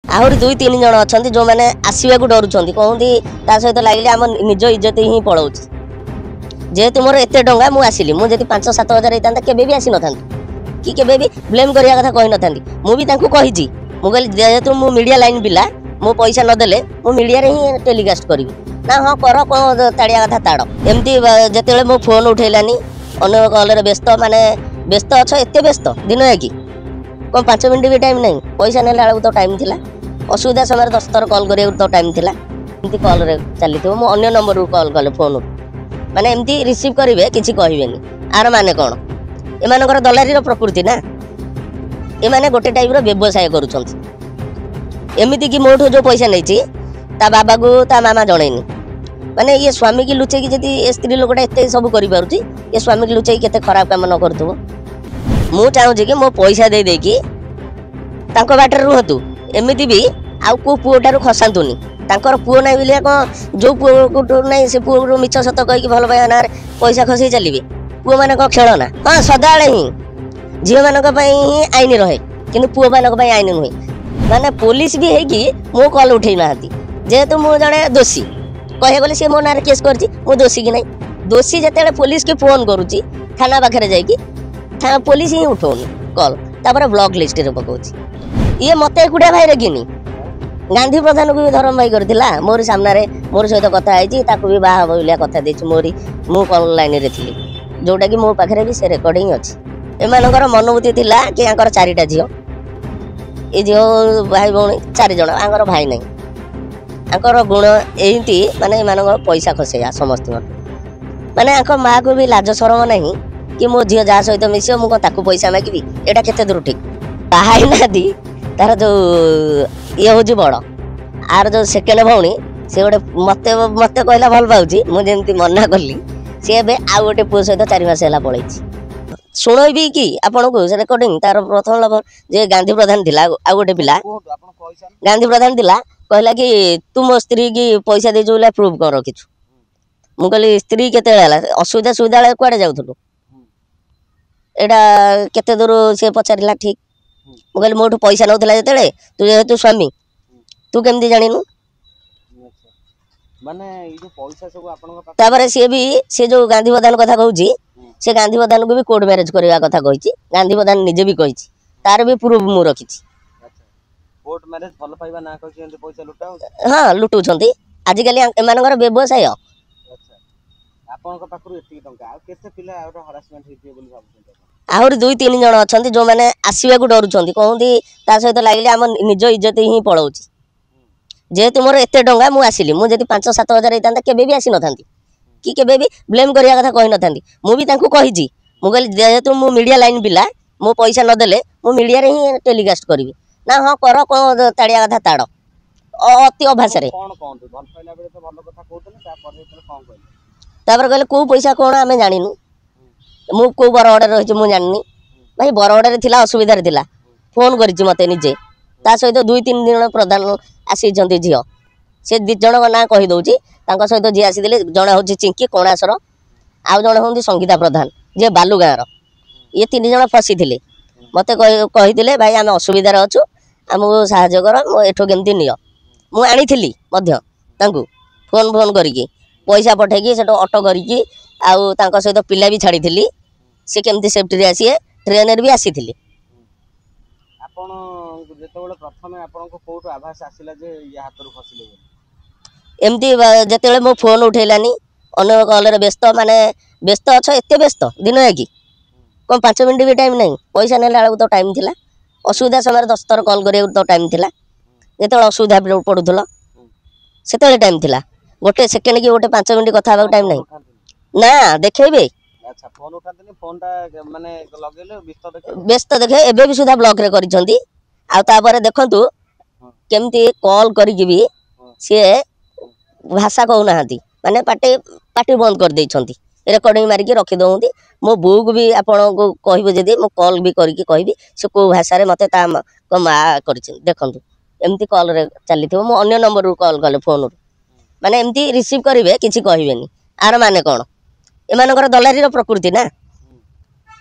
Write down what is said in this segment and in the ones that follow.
आहरी दुई तीन जन अच्छा जो मैंने आसवा डरुंच कहते ता सहित लगे आम निज इज्जत ही पलाऊ जेहेतु मोर एत टाँग मुझे मुझे 5-7 हजार होता केवे आसी न था कि केवे भी ब्लेम करिया कथा कही न था मुझे मुझे जेहेतु मु मीडिया लाइन पिला मो पैसा नदेले मु मीडिया रे ही टेलीकास्ट करी ना हाँ कर कौन ताड़िया कथा ताड़ एमती जिते मो फोन उठेलानी अन्न कल व्यस्त माने व्यस्त अच्छ एत व्यस्त दिन कि कौन 5 मिनट भी टाइम नहीं पैसा नेला बेलू तो टाइम थिला असुविधा समय 10 थर कॉल करिया तो टाइम थिला एमती कॉल रे चली मो अन्य नंबर कॉल कले फोन माने एमती रिसीव करेंगे किसी कहबेनी आर माने कौन एमानकर दलारी प्रकृति ना एमाने गोटे टाइप व्यवसाय करुछंती एमिति कि मोठो जो पैसा नहीं ता बाबा को ता मामा जणैनी माने ये स्वामी की लुचे की जदी स्त्री लोकटा एते सब करि पारुची ये स्वामी की लुचे केते खराब काम न करथबो मु चाहू जे कि मो पैसा दे देकी तांको बाटर रुहतु एमिति भी आ को पुओटारु खसांतुनी तांकर पुओ नै बिले को जो पुओ को नै से पुओ रो मिछ सत कहि कि भल भाई ना पैसा खसै चलीबे पुओ माने को खेलना हां सदाळे ही झील मान ही आईन रहे कि पुओ मान आईन नुहे माने पुलिस भी है कि मो कॉल उठे ना जेहेतु मुझे जड़े दोषी कहे गले सी मो ना केस कर दोषी कि नहीं दोषी जिते पुलिस की फोन करुच्ची थाना पाखे जाकि पुलिस ही उठाऊनी कॉल तापर ब्लॉक लिस्ट रे पकाउची ये मत एकुटिया भाई रेगिनी गांधी प्रधान को भी धर्म भाई करथिला मोर सामने मोर सहित कथा है भी बाहा बोलिया कथा देछि मोरी मु कॉल लाइन रे थी जोटा कि मो पाखे भी से रेकर्डिंग अच्छी एमानकर मनोभूति थिला कि आंकर 4टा झील ये झील भाई भौणी 4 जन आंकर भाई नहीं आंकर गुण एमती माने एमानकर पैसा खसेया समस्त माने आंक माँ को भी लाज शरम नहीं कि मो झील जहाँ सहित मिस मुझे ताकू पैसा मागिबी एटा केते दूर ठीक बाहाई नादी तार जो ये हूँ बड़ आर जो सेकेंड भौणी से गोटे मत मत कहला भल पाऊँ मुझे मना कली सी ए आउ गोटे पुओ सहित 4 मास है पलि शुणबी कि आपन को रेकर्डिंग तार प्रथम लवर जे गांधी प्रधान थिला आ गोटे पिला गांधी प्रधान थिला कहला कि तू मो स्त्री की पैसा दे जोला प्रूव कर रखिछु मु कहली स्त्री केते हला असुविधा सुविधा कुआडे जाउथलु एडा केते दूर से पचारिला ठीक मु कहली मोठो पैसा नउथला जतेले तू जेहेतु स्वामी तू केमदी जानिनु माने ई जो पैसा सब आपन का तापर से जो गांधी प्रधान कथा कहूची से गांधी प्रधान को भी कोर्ट मैरेज करने कथा कही गांधी प्रधान निजे भी कही तार भी प्रूफ मु रखी कोर्ट मैरेज भल पाइबा ना कहि एंते पैसा लुटाउ हां लुटुछंती आजिकल एमानकर व्यवसाय अच्छा आपन का पाखरु एती टंका आ केते पिला आउट हरासमेंट हेती बोली भाबुछंती आहरी 2-3 जन अच्छा जो मैंने आसवा डरुंच कहते ता सहित लगे आम निज इज्जत ही पलाऊ जेहेतु मोर एत टाँग मुझे 5-7 हजार होता केवे आसी न था कि केवे भी ब्लेम करिया कथा कही न था मुझे जेहेतु मु मीडिया लाइन पिला मो पैसा नदेले मु मीडिया रे ही टेलीकास्ट करी ना हाँ कर कौन ताड़िया कथा ताड़ अति अभाषा कहले कौ पैसा कौन आम जानिनु मु कौ बरगड़े रही मुझे जानी भाई बरगड़े थिला असुविधा थिला फोन करिछि मते निजे ता सहित 2-3 जन प्रधान आसी झील से 2 जन ना कही दउची तांको सहित जी आसी दिले जणा होची चिंकी कोणासर आउ जणा होंदी संगीता प्रधान जे बालू गाँव ये 3 जन फसी थिले मते कही दिले भाई आम असुविधा रे अछु आमको साहाय्य कर मो एठो केमती नियो मु आनी थिली मध्य तांको फोन करिकी पैसा पठेकी सेटो ऑटो करिकी आउ तांको सहित पिला भी छाड़ी थिली से केमती सेफ्टी रे आसी ट्रेन रे भी आसी थिली आपण जेतेबेले प्रथमे आपण को कोटो आभास आसिला जे या हातरु फसिले एमती जिते मो फोन उठेलानी अन्न कल व्यस्त माने व्यस्त अच्छ एत व्यस्त दिन कि कौन 5 मिनट भी टाइम नहीं पैसा नेला बेलू तो टाइम थिला असुविधा समय 10 थर कॉल करिया तो टाइम थिला जिते असुविधा पड़ुला से टाइम थिला गोटे सेकेंड कि गोटे 5 मिनट कथा टाइम नहीं ना देखेबे अच्छा फोन उठातनी फोनटा माने लगेले व्यस्त देखे एबे भी सुधा ब्लॉक रे करिसंती आ तापर देखंतु केमती कॉल करिकि भी से भाषा कहूना माने पार्टी बंद कर देइछंती रेकर्डिंग मारिकी रखी दउंती मो बो को भी आपण को कहबो जदी मो कॉल भी करिकी कहबी से को भाषा रे मते ता को मा करिछन देखंतु एमती कॉल रे चलीथिबो मो अन्य नंबर रू कॉल कले फोन रू माने एमती रिसीव करिवे किछि कहबेनी आर माने कोन एमानकर दलारी प्रकृति ना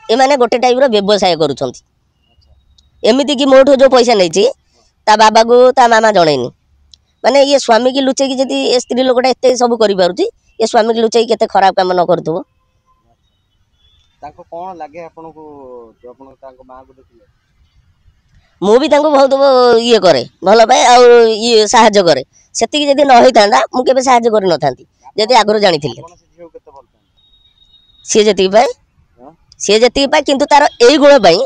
एमाने गोटे टाइप व्यवसाय करुछंती एमिति कि मोठो जो पैसा नहीं ତା ବାବାକୁ ତା ମାମା ଜଣେଇନି ମାନେ ଇଏ ସ୍ୱାମୀ କି ଲୁଚେଇକି ଯଦି ଏ ସ୍ତ୍ରୀ ଲୋକଟା ଏତେ ସବୁ କରିପାରୁଛି ଏ ସ୍ୱାମୀ କି ଲୁଚେଇକି କେତେ ଖରାପ କାମ ନ କରୁଥିବ। ତାଙ୍କୁ କ'ଣ ଲାଗେ ଆପଣଙ୍କୁ ଆପଣ ତାଙ୍କ ମାଆକୁ ଦେଖିଲେ? ମୁଁ ବି ତାଙ୍କୁ ବହୁତ ଇଏ କରେ ଭଲ ପାଏ ଆଉ ଇଏ ସାହାଯ୍ୟ କରେ। ସେତିକି ଯଦି ନ ହେଇଥାନ୍ତା ମୁଁ କେବେ ସାହାଯ୍ୟ କରିନଥାନ୍ତି ଯଦି ଆଗରୁ ଜାଣିଥିଲି। ଆପଣ ସେ ଝିଅକୁ କେତେ ଭଲ ପାଆନ୍ତି? ସିଏ ଯେତିକି ପାଏ ହଁ ସିଏ ଯେତିକି ପାଏ କିନ୍ତୁ ତାର ଏଇ ଗୁଣ ପାଇଁ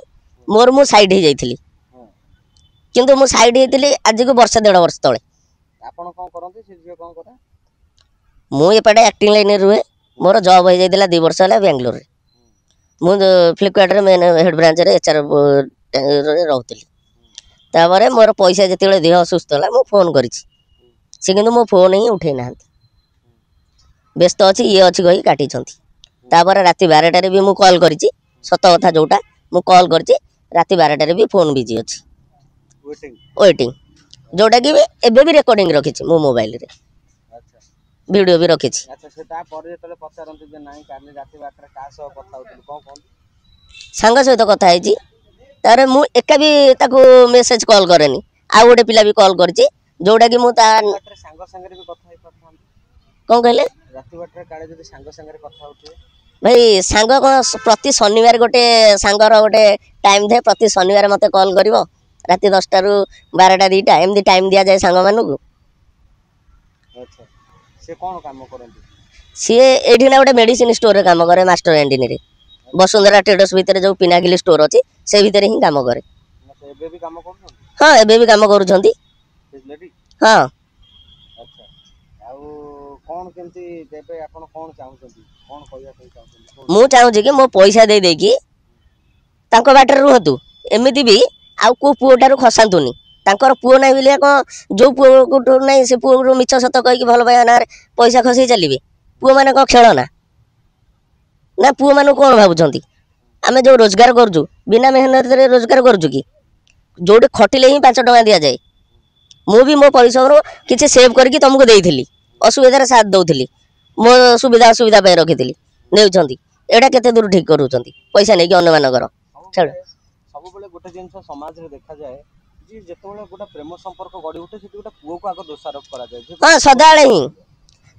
ମୋର ମୁଁ ସାଇଡ୍ ହେଇଯାଇଥିଲି। ହଁ। କିନ୍ତୁ ମୁଁ ସାଇଡ୍ ହେଇଥିଲି ଆଜିକୁ ବର୍ଷେ 1.5 ବର୍ଷ ତଳେ। ଆପଣ କ'ଣ କରନ୍ତି? ସେ ଝିଅ କ'ଣ କରେ? ମୁଁ ଏପଟେ ଆକ୍ଟିଂ ଲାଇନରେ ରୁହେ। ମୋର ଜବ୍ ହେଇଯାଇଥିଲା 2 ବର୍ଷ ହେଲା ବାଙ୍ଗାଲୋରରେ। ମୁଁ ଫ୍ଲିପକାର୍ଟରେ ମେନ୍ ହେଡ୍ ବ୍ରାଞ୍ଚରେ HR ରେ ରହୁଥିଲି। ତାପରେ ମୋର ପଇସା ଯେତେବେଳେ ଦେହ ଅସୁସ୍ଥ ହେଲା ମୁଁ ଫୋନ୍ କରିଛି ସେ କିନ୍ତୁ ମୋ ଫୋନ୍ ହିଁ ଉଠେଇ ନାହାନ୍ତି। ବ୍ୟସ୍ତ ଅଛି ଇଏ ଅଛି କହି କାଟିଛନ୍ତି। ତାପରେ ରାତି 12ଟାରେ ବି ମୁଁ କଲ୍ କରିଛି ସତ କଥା ଯୋଉଟା ମୁଁ କଲ୍ କରିଛି ରାତି 12ଟାରେ ବି ଫୋନ୍ ବିଜି ଅଛି ୱେଟିଂ ଯୋଉଟା କି ଏବେ ବି ରେକର୍ଡିଂ ରଖିଛି ମୋ ମୋବାଇଲରେ ଭିଡ଼ିଓ ବି ରଖିଛି। ଆଚ୍ଛା ସେ ତାପରେ ଯେତେବେଳେ ପଚାରନ୍ତି ଯେ ନାଇଁ କାଲି ରାତି 12ଟାରେ କାହା ସହ କଥା ହଉଥିଲି କ'ଣ କୁହନ୍ତି? ସାଙ୍ଗ ସହିତ କଥା ହେଇଛି। ତାପରେ ମୁଁ ଏକା ବି ତାକୁ ମେସେଜ କଲ୍ କରେନି ଆଉ ଗୋଟେ ପିଲା ବି କଲ୍ କରିଛି ଯୋଉଟା କି ମୁଁ ତା ସାଙ୍ଗ ସାଙ୍ଗରେ ବି କଥା ହେଇପାରିଥାନ୍ତି। କ'ଣ କହିଲେ? ରାତି 12ଟାରେ କାଳେ ଯଦି ସାଙ୍ଗ ସାଙ୍ଗରେ କଥା ହଉଥିବେ? ଭାଇ ସାଙ୍ଗ କ'ଣ ପ୍ରତି ଶନିବାର ଗୋଟେ ସାଙ୍ଗର ଗୋଟେ ଟାଇମ୍ ଥାଏ ପ୍ରତି ଶନିବାର ମୋତେ କଲ୍ କରିବ ରାତି 10ଟାରୁ 12ଟା 2ଟା ଏମିତି ଟାଇମ୍ ଦିଆଯାଏ ସାଙ୍ଗମାନଙ୍କୁ। ଆଚ୍ଛା ସେ କ'ଣ କାମ କରନ୍ତି? ସିଏ ଏଇଠି ନା ଗୋଟେ ମେଡ଼ିସିନ ଷ୍ଟୋରରେ କାମ କରେ ମାଷ୍ଟର କ୍ୟାଣ୍ଟିନରେ ବସୁନ୍ଧରା ଟ୍ରେଡର୍ସ ଭିତରେ ଯେଉଁ ପିନାକିଲି ଷ୍ଟୋର ଅଛି ସେ ଭିତରେ ହିଁ କାମ କରେ। ଏବେ ବି କାମ କରୁଛନ୍ତି? ହଁ ଏବେ ବି କାମ କରୁଛନ୍ତି। ହଁ। ଆଚ୍ଛା ଆଉ କ'ଣ କେମିତି ଦେବେ ଆପଣ କ'ଣ ଚାହୁଁଛନ୍ତି? କ'ଣ କହିବା ପାଇଁ ଚାହୁଁଛନ୍ତି? ମୁଁ ଚାହୁଁଛି କି ମୋ ପଇସା ଦେଇ ଦେଇକି ତାଙ୍କ ବାଟରେ ରୁହନ୍ତୁ ଏମିତି ବି ଆଉ କେଉଁ ପୁଅଟାରୁ ଖସାନ୍ତୁନି। ତାଙ୍କର ପୁଅ ନାହିଁ ବୋଲି କ'ଣ ଯେଉଁ ପୁଅଠୁ ନାହିଁ ସେ ପୁଅରୁ ମିଛ ସତ କହିକି ଭଲ ପାଇବା ନାଁରେ ପଇସା ଖସେଇ ଚାଲିବେ? ପୁଅମାନେ କ'ଣ ଖେଳନା ନା ପୁଅମାନଙ୍କୁ କ'ଣ ଭାବୁଛନ୍ତି? ଆମେ ଯେଉଁ ରୋଜଗାର କରୁଛୁ ବିନା ମେହନତରେ ରୋଜଗାର କରୁଛୁ କି? ଯେଉଁଠି ଖଟିଲେ ହିଁ 5 ଟଙ୍କା ଦିଆଯାଏ। ମୁଁ ବି ମୋ ପରିଶ୍ରମରୁ କିଛି ସେଭ୍ କରିକି ତୁମକୁ ଦେଇଥିଲି ଅସୁବିଧାରେ ସାଥ ଦେଉଥିଲି ମୋ ସୁବିଧା ଅସୁବିଧା ପାଇଁ ରଖିଥିଲି ନେଉଛନ୍ତି ଏଇଟା କେତେ ଦୂର ଠିକ୍ କରୁଛନ୍ତି ପଇସା ନେଇକି ଅନ୍ୟମାନଙ୍କର? ସବୁବେଳେ ଗୋଟେ ଜିନିଷ ସମାଜରେ ଦେଖାଯାଏ ଯେ ଯେତେବେଳେ ଗୋଟେ ପ୍ରେମ ସମ୍ପର୍କ ଗଢ଼ି ଉଠେ ସେଠି ଗୋଟେ ପୁଅକୁ ଆଗ ଦୋଷାରୋପ କରାଯାଏ। ହଁ ସଦାବେଳେ ହିଁ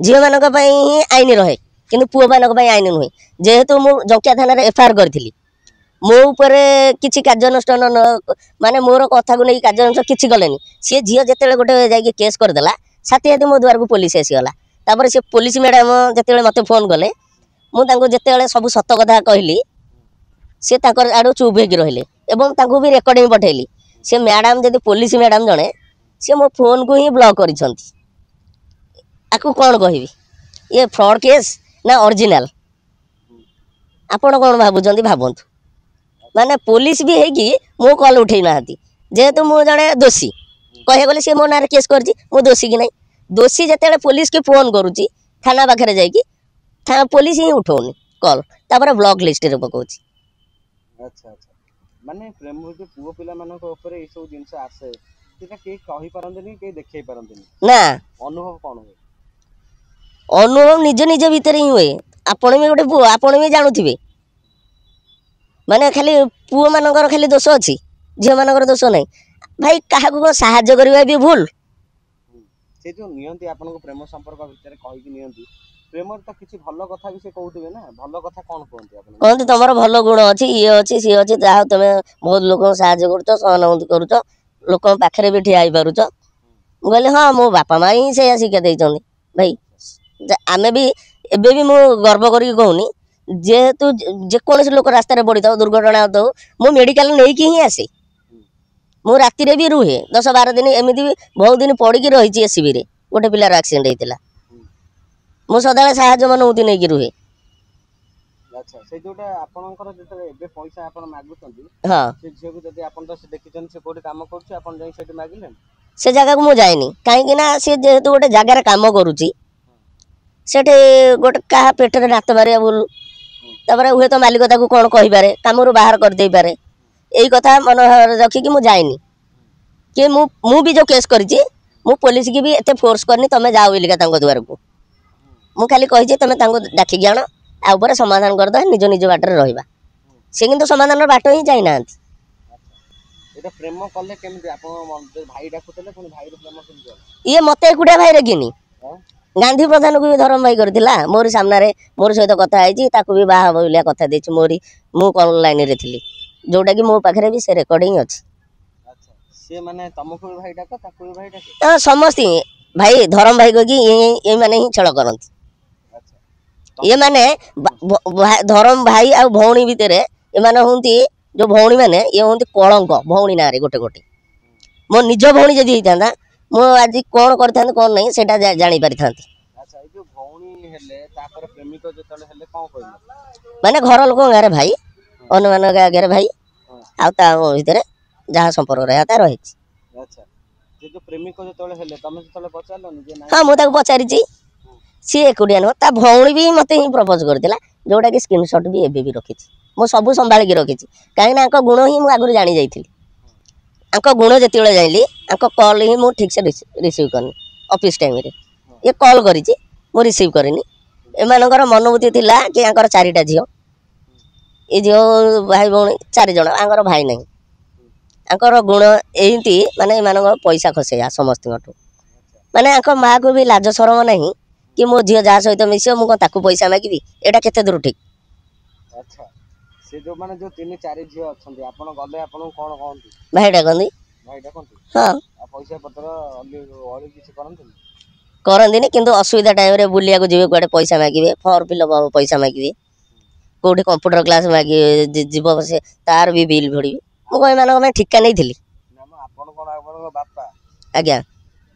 ଝିଅମାନଙ୍କ ପାଇଁ ହିଁ ଆଇନ ରହେ କିନ୍ତୁ ପୁଅମାନଙ୍କ ପାଇଁ ଆଇନ ନୁହେଁ। ଯେହେତୁ ମୁଁ ଜଙ୍କିଆ ଥାନାରେ FIR କରିଥିଲି ମୋ ଉପରେ କିଛି କାର୍ଯ୍ୟାନୁଷ୍ଠାନ ମାନେ ମୋର କଥାକୁ ନେଇ କାର୍ଯ୍ୟାନୁଷ୍ଠାନ କିଛି କଲେନି। ସିଏ ଝିଅ ଯେତେବେଳେ ଗୋଟେ ଯାଇକି କେସ୍ କରିଦେଲା ସାଥେ ସାଥେ ମୋ ଦୁଆରକୁ ପୋଲିସ ଆସିଗଲା। ତାପରେ ସେ ପୋଲିସ ମ୍ୟାଡ଼ାମ ଯେତେବେଳେ ମୋତେ ଫୋନ୍ କଲେ ମୁଁ ତାଙ୍କୁ ଯେତେବେଳେ ସବୁ ସତ କଥା କହିଲି ସେ ତାଙ୍କର ଆଡ଼ୁ ଚୁପ୍ ହେଇକି ରହିଲେ ଏବଂ ତାଙ୍କୁ ବି ରେକର୍ଡ଼ିଂ ପଠେଇଲି। ସେ ମ୍ୟାଡ଼ାମ ଯଦି ପୋଲିସ ମ୍ୟାଡ଼ାମ ଜଣେ ସେ ମୋ ଫୋନ୍କୁ ହିଁ ବ୍ଲକ୍ କରିଛନ୍ତି। ଆକୁ କ'ଣ କହିବି ଇଏ ଫ୍ରଡ଼୍ କେସ୍ ନା ଅରିଜିନାଲ? ଆପଣ କ'ଣ ଭାବୁଛନ୍ତି ଭାବନ୍ତୁ। ମାନେ ପୋଲିସ ବି ହେଇକି ମୋ କଲ୍ ଉଠେଇ ନାହାନ୍ତି ଯେହେତୁ ମୁଁ ଜଣେ ଦୋଷୀ କହିବାକୁ ଗଲେ ସେ ମୋ ନାଁରେ କେସ୍ କରିଛି ମୁଁ ଦୋଷୀ କି ନାହିଁ? ଦୋଷୀ ଯେତେବେଳେ ପୋଲିସକି ଫୋନ୍ କରୁଛି ଥାନା ପାଖରେ ଯାଇକି ପୋଲିସ ହିଁ ଉଠଉନି କଲ୍ ତାପରେ ବ୍ଲକ୍ ଲିଷ୍ଟରେ ପକାଉଛି। ଆଚ୍ଛା ଆଚ୍ଛା ମାନେ ପ୍ରେମ ଯେ ପୁଅ ପିଲାମାନଙ୍କ ଉପରେ ଏଇସବୁ ଜିନିଷ ଆସେ ସେଟା କେହି କହିପାରନ୍ତିନି କେହି ଦେଖେଇ ପାରନ୍ତିନି ନା। ଅନୁଭବ କ'ଣ ହୁଏ? ଅନୁଭବ ନିଜ ନିଜ ଭିତରେ ହିଁ ହୁଏ। ଆପଣ ବି ଗୋଟେ ପୁଅ ଆପଣ ବି ଜାଣୁଥିବେ ମାନେ ଖାଲି ପୁଅମାନଙ୍କର ଖାଲି ଦୋଷ ଅଛି ଝିଅମାନଙ୍କର ଦୋଷ ନାହିଁ। ଭାଇ କାହାକୁ କ'ଣ ସାହାଯ୍ୟ କରିବା ବି ଭୁଲ? ସେ ଯେଉଁ ନିଅନ୍ତି ଆପଣଙ୍କୁ ପ୍ରେମ ସମ୍ପର୍କ ଭିତରେ କହିକି ନିଅନ୍ତି ପ୍ରେମରେ ତ କିଛି ଭଲ କଥା ବି ସେ କହୁଥିବେ ନା ଭଲ କଥା କ'ଣ କୁହନ୍ତି? ଆପଣ କହନ୍ତି ତମର ଭଲ ଗୁଣ ଅଛି ଇଏ ଅଛି ସିଏ ଅଛି ଯାହା ହଉ ତମେ ବହୁତ ଲୋକଙ୍କୁ ସାହାଯ୍ୟ କରୁଛ ସହାନୁଭୂତି କରୁଛ ଲୋକଙ୍କ ପାଖରେ ବି ଠିଆ ହେଇପାରୁଛ। ମୁଁ କହିଲି ହଁ ମୋ ବାପା ମା ହିଁ ସେଇଆ ଶିକ୍ଷା ଦେଇଛନ୍ତି। ଭାଇ ଆମେ ବି ଏବେ ବି ମୁଁ ଗର୍ବ କରିକି କହୁନି ଯେହେତୁ ଯେକୌଣସି ଲୋକ ରାସ୍ତାରେ ପଡ଼ିଥାଉ ଦୁର୍ଘଟଣା ହେଉଥାଉ ମୁଁ ମେଡ଼ିକାଲ ନେଇକି ହିଁ ଆସେ। ମୁଁ ରାତିରେ ବି ରୁହେ 10-12 ଦିନ ଏମିତି ବି ବହୁତ ଦିନ ପଡ଼ିକି ରହିଛି SCBରେ ଗୋଟେ ପିଲାର ଆକ୍ସିଡେଣ୍ଟ ହେଇଥିଲା। ମୁଁ ସଦାବେଳେ ସାହାଯ୍ୟ ମନୋଭୂତି ନେଇକି ରୁହେ। ଆଚ୍ଛା ସେ ଯୋଉଟା ଆପଣଙ୍କର ଯେତେବେଳେ ଏବେ ପଇସା ଆପଣ ମାଗୁଛନ୍ତି ହଁ ସେ ଝିଅକୁ ଯଦି ଆପଣ ତ ସେ ଦେଖିଛନ୍ତି ସେ କୋଉଠି କାମ କରୁଛି ଆପଣ ଯାଇ ସେଠି ମାଗିଲେନି? ସେ ଜାଗାକୁ ମୁଁ ଯାଇନି କାହିଁକି ନା ସେ ଯେହେତୁ ଗୋଟେ ଜାଗାରେ କାମ କରୁଛି ସେଠି ଗୋଟେ କାହା ପେଟରେ ନାତ ମାରିବା ଭୁଲ। ତାପରେ ହୁଏତ ମାଲିକ ତାକୁ କ'ଣ କହିପାରେ କାମରୁ ବାହାର କରିଦେଇପାରେ ଏଇ କଥା ମନରେ ରଖିକି ମୁଁ ଯାଇନି କି ମୁଁ ବି ଯେଉଁ କେସ୍ କରିଛି ମୁଁ ପୋଲିସକି ବି ଏତେ ଫୋର୍ସ କରିନି ତମେ ଯାଅ ବୋଲିକା ତାଙ୍କ ଦୁଆରକୁ। ମୁଁ ଖାଲି କହିଛି ତମେ ତାଙ୍କୁ ଡାକିକି ଆଣ ଆଉ ପରେ ସମାଧାନ କରିଦେବା ନିଜ ନିଜ ବାଟରେ ରହିବା। ସେ କିନ୍ତୁ ସମାଧାନର ବାଟ ହିଁ ଯାଇନାହାନ୍ତି। এটা ପ୍ରେମ କଲେ କେମିତି ଆପଣ ଭାଇ ଡାକୁଥିଲେ ପୁଣି ଭାଇର ପ୍ରେମ କେମିତି ହେଲା? ଇଏ ମତେ ଏକୁଟିଆ ଭାଇ ରେଖିନି ହଁ? ଗାନ୍ଧୀ ପ୍ରଧାନକୁ ବି ଧରମ ଭାଇ କରିଥିଲା ମୋରି ସାମ୍ନାରେ ମୋରି ସହିତ କଥା ହେଇଛି ତାକୁ ବି ବାହା ହବ ବୋଲିଆ କଥା ଦେଇଛି ମୁଁ କଲ୍ ଲାଇନରେ ଥିଲି ଯୋଉଟା କି ମୋ ପାଖରେ ବି ସେ ରେକର୍ଡିଂ ଅଛି। ଆଚ୍ଛା ସିଏ ମାନେ ତମକୁ ବି ଭାଇ ଡାକ ତାକୁ ବି ଭାଇ ଡାକେ? ସମସ୍ତେ ଭାଇ ଧରମ ଭାଇ କହିକି ଏମାନେ ହିଁ ଛଳ କରନ୍ତି। ଆଚ୍ଛା ଏମାନେ ଧରମ ଭାଇ ଆଉ ଭଉଣୀ ଭିତରେ ଏମାନେ ହୁଅନ୍ତି ଯୋଉ ଭଉଣୀ ମାନେ ଇଏ ହୁଅନ୍ତି କଳଙ୍କ ଭଉଣୀ ନାଁରେ ଗୋଟେ ଗୋଟେ। ମୋ ନିଜ ଭଉଣୀ ଯଦି ହେଇଥାନ୍ତା ମୁଁ ଆଜି କଣ କରିଥାନ୍ତି କଣ ନାହିଁ ସେଇଟା ଜାଣି ପାରିଥାନ୍ତି। ଆଚ୍ଛା ଏଇ ଯୋଉ ଭଉଣୀ ହେଲେ ତାପରେ ପ୍ରେମିକ ଯେତେବେଳେ ହେଲେ କଣ କହିଲେ? ମାନେ ଘର ଲୋକଙ୍କ ଗାଁରେ ଭାଇ ଅନ୍ୟମାନଙ୍କ ଆଗରେ ଭାଇ ହଁ। ଆଉ ତା ଭିତରେ ଯାହା ସମ୍ପର୍କ ରହିବା ତା ରହିଛି। ଆଚ୍ଛା ସେ ଯୋଉ ପ୍ରେମିକ ଯେତେବେଳେ ହେଲେ ତମେ ଯେତେବେଳେ ପଚାରିଲନି ଯେ ନାଇଁ? ହଁ ମୁଁ ତାକୁ ପଚାରିଛି ସିଏ ଏକୁଟିଆ ନୁହଁ ତା ଭଉଣୀ ବି ମତେ ହିଁ ପ୍ରପୋଜ କରିଥିଲା ଯୋଉଟା କି ସ୍କ୍ରିନଶଟ ବି ଏବେ ବି ରଖିଛି ମୁଁ ସବୁ ସମ୍ଭାଳିକି ରଖିଛି କାହିଁକି ନା ଆଙ୍କ ଗୁଣ ହିଁ ମୁଁ ଆଗରୁ ଜାଣି ଯାଇଥିଲି। ଆଙ୍କ ଗୁଣ ଯେତେବେଳେ ଜାଣିଲି ଆଙ୍କ କଲ୍ ହିଁ ମୁଁ ଠିକ୍ସେ ରିସିଭ୍ କରିନି ଅଫିସ୍ ଟାଇମ୍ରେ ଇଏ କଲ୍ କରିଛି ମୁଁ ରିସିଭ୍ କରିନି। ଏମାନଙ୍କର ମନୋବୃତ୍ତି ଥିଲା କି ଆଙ୍କର 4ଟା ଝିଅ ଏ ଝିଅ ଭାଇ ଭଉଣୀ 4 ଜଣ ଆଙ୍କର ଭାଇ ନାହିଁ। ଆଙ୍କର ଗୁଣ ଏମିତି ମାନେ ଏମାନଙ୍କର ପଇସା ଖସେଇବା ସମସ୍ତଙ୍କଠୁ ମାନେ ଆଙ୍କ ମାଆକୁ ବି ଲାଜ ସରମ ନାହିଁ କି ମୋ ଝିଅ ଯାହା ସହିତ ମିଶିବ ମୁଁ କଣ ତାକୁ ପଇସା ମାଗିବି ଏଇଟା କେତେ ଦୂର ଠିକ୍? ଆଚ୍ଛା ସେ ଯୋଉ ମାନେ ଯୋଉ 3-4 ଝିଅ ଅଛନ୍ତି ଆପଣ ଗଲେ ଆପଣଙ୍କୁ କଣ କହନ୍ତି? ଭାଇ ଡାକନ୍ତି। ଭାଇ ଡାକନ୍ତି? ହଁ ଆଉ ପଇସା ପତ୍ର ଅଳି କିଛି କରନ୍ତିନି? କରନ୍ତିନି କିନ୍ତୁ ଅସୁବିଧା ଟାଇମ୍ରେ ବୁଲିବାକୁ ଯିବେ କୁଆଡ଼େ ପଇସା ମାଗିବେ ଫର୍ମ ଫିଲ୍ଅପ୍ ହବ ପଇସା ମାଗିବେ କୋଉଠି କମ୍ପ୍ୟୁଟର କ୍ଲାସ୍ ଯିବ ସେ ତାର ବି ବିଲ୍ ଭରିବି ମୁଁ କଣ ଏମାନଙ୍କ ପାଇଁ ଠିକା ନେଇଥିଲି? ନା ମ ଆପଣ କଣ ଆପଣଙ୍କ ବାପା? ଆଜ୍ଞା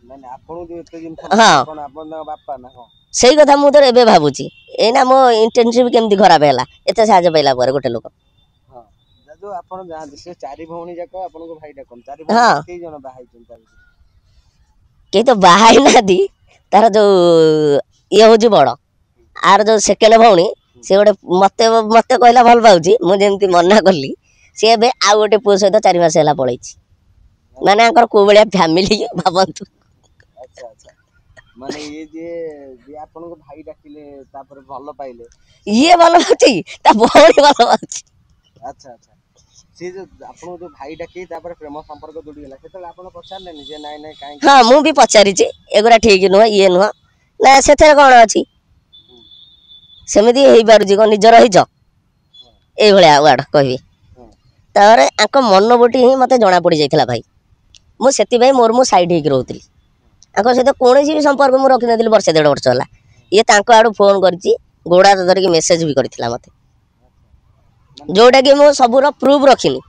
ମାନେ ଆପଣଙ୍କୁ ଯୋଉ ଏତେ ଜିନିଷ ହଁ କଣ ଆପଣ ତାଙ୍କ ବାପା ନା କଣ? ସେଇ କଥା ମୁଁ ତ ଏବେ ଭାବୁଛି ଏଇନା ମୋ ଇଣ୍ଟର୍ନସିପ୍ କେମିତି ଖରାପ ହେଲା ଏତେ ସାହାଯ୍ୟ ପାଇଲା ପରେ ଗୋଟେ ଲୋକ। ହଁ ଯୋଉ ଆପଣ ଯାଆନ୍ତି ସେ 4 ଭଉଣୀ ଯାକ ଆପଣଙ୍କୁ ଭାଇ ଡାକନ୍ତି 4 ହଁ ଭଉଣୀ କେଇ ଜଣ ବାହା ହେଇଛନ୍ତି ତା ଭିତରେ? କେହି ତ ବାହା ହେଇନାହାନ୍ତି ତାର ଯୋଉ ଇଏ ହଉଛି ବଡ ଆର ଯୋଉ ସେକେଣ୍ଡ ଭଉଣୀ ସେ ଗୋଟେ ମତେ କହିଲା ଭଲ ପାଉଛି ମୁଁ ଯେମିତି ମନା କଲି ସିଏ ଏବେ ଆଉ ଗୋଟେ ପୁଅ ସହିତ 4 ମାସ ହେଲା ପଳେଇଛି ମାନେ ଆଙ୍କର କୋଉ ଭଳିଆ ଫ୍ୟାମିଲି ଭାବନ୍ତୁ। ଆଚ୍ଛା ଆଚ୍ଛା ମାନେ ଇଏ ଯିଏ ଆପଣଙ୍କୁ ଭାଇ ଡାକିଲେ ତାପରେ ଭଲ ପାଇଲେ ଇଏ ଭଲ ପାଉଛି ତା ଭଉଣୀ ଭଲ ପାଉଛି। ଆଚ୍ଛା ଆଚ୍ଛା ସିଏ ଯୋଉ ଆପଣଙ୍କୁ ଯୋଉ ଭାଇ ଡାକି ତାପରେ ପ୍ରେମ ସମ୍ପର୍କ ଯୋଡିଗଲା ସେତେବେଳେ ଆପଣ ପଚାରିଲେନି ଯେ ନାଇଁ ନାଇଁ କାହିଁକି? ହଁ ମୁଁ ବି ପଚାରିଛି ଏଗୁରା ଠିକ ନୁହଁ ଇଏ ନୁହଁ ନା ସେଥିରେ କଣ ଅଛି ସେମିତି ହେଇପାରୁଛି କଣ ନିଜର ହେଇଛ ଏଇଭଳିଆ ୱାର୍ଡ କହିବି। ତାପରେ ଆଙ୍କ ମନୋବୃତ୍ତି ହିଁ ମତେ ଜଣା ପଡି ଯାଇଥିଲା ଭାଇ ମୁଁ ସେଥିପାଇଁ ମୋର ମୁଁ ସାଇଡ୍ ହେଇକି ରହୁଥିଲି ଆଙ୍କ ସହିତ କୌଣସି ବି ସମ୍ପର୍କ ମୁଁ ରଖିନଥିଲି ବର୍ଷେ 1.5 ବର୍ଷ ହେଲା ଇଏ ତାଙ୍କ ଆଡୁ ଫୋନ୍ କରିଛି ଗୋଡ଼ ହାତ ଧରିକି ମେସେଜ ବି କରିଥିଲା ମତେ ଯୋଉଟା କି ମୁଁ ସବୁର ପ୍ରୁଫ୍ ରଖିନି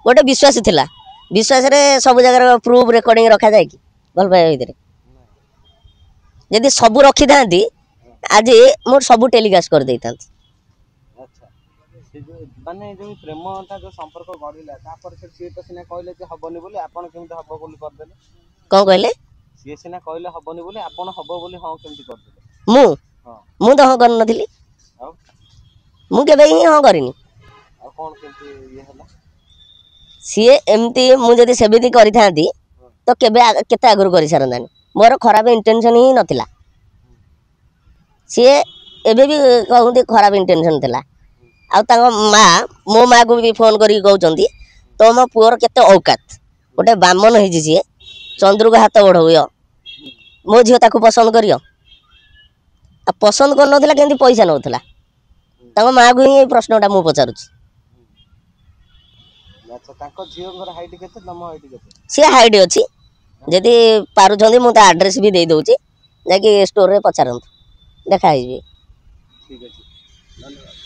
ଗୋଟେ ବିଶ୍ୱାସ ଥିଲା ବିଶ୍ୱାସରେ ସବୁ ଜାଗାର ପ୍ରୁଫ୍ ରେକର୍ଡିଂ ରଖାଯାଏ କି ଭଲ ପାଇବା ଭିତରେ ଯଦି ସବୁ ରଖିଥାନ୍ତି ଆଜି ମୁଁ ସବୁ ଟେଲିକାଷ୍ଟ କରିଦେଇଥାନ୍ତି। ଆଚ୍ଛା ସେ ଯୋଉ ମାନେ ଯୋଉ ପ୍ରେମଟା ଯୋଉ ସମ୍ପର୍କ ଗଢିଲା ତାପରେ ସିଏ ତ ସିନା କହିଲେ ଯେ ହବନି ବୋଲି ଆପଣ କେମିତି ହବ ବୋଲି କରିଦେଲେ? କଣ କହିଲେ? ସିଏ ସିନା କହିଲେ ହବନି ବୋଲି ଆପଣ ହବ ବୋଲି ହଁ କେମିତି କରିଦେଲେ? ହଁ ମୁଁ ତ ହଁ କରିନଥିଲି ଆଉ ମୁଁ କେବେ ହିଁ ହଁ କରିନି। ଆଉ କଣ କେମିତି ଇଏ ହେଲା? ସିଏ ଏମିତି ମୁଁ ଯଦି ସେମିତି କରିଥାନ୍ତି ତ କେତେ ଆଗରୁ କରିସାରନ୍ତାନି ମୋର ଖରାପ ଇଣ୍ଟେନସନ ହିଁ ନଥିଲା। ସିଏ ଏବେ ବି କହନ୍ତି ଖରାପ ଇଣ୍ଟେନସନ ଥିଲା ଆଉ ତାଙ୍କ ମା ମୋ ମାକୁ ବି ଫୋନ କରିକି କହୁଛନ୍ତି ତମ ପୁଅର କେତେ ଔକାତ ଗୋଟେ ବାମନ ହେଇଛି ସିଏ ଚନ୍ଦ୍ରକୁ ହାତ ବଢଉଛ ମୋ ଝିଅ ତାକୁ ପସନ୍ଦ କରିବ ଆଉ ପସନ୍ଦ କରୁନଥିଲା କେମିତି ପଇସା ନଉଥିଲା ତାଙ୍କ ମାଆକୁ ହିଁ ଏଇ ପ୍ରଶ୍ନଟା ମୁଁ ପଚାରୁଛି। ଆଚ୍ଛା ତାଙ୍କ ଝିଅଙ୍କର ହାଇଟ୍ କେତେ ତମ ହାଇଟ୍ କେତେ? ସିଏ ହାଇଟ୍ ଅଛି ଯଦି ପାରୁଛନ୍ତି ମୁଁ ତା ଆଡ୍ରେସ ବି ଦେଇ ଦଉଛି ଯାଇକି ଷ୍ଟୋରରେ ପଚାରନ୍ତୁ ଦେଖା ହେଇଯିବେ। ଠିକ୍ ଅଛି ଧନ୍ୟବାଦ।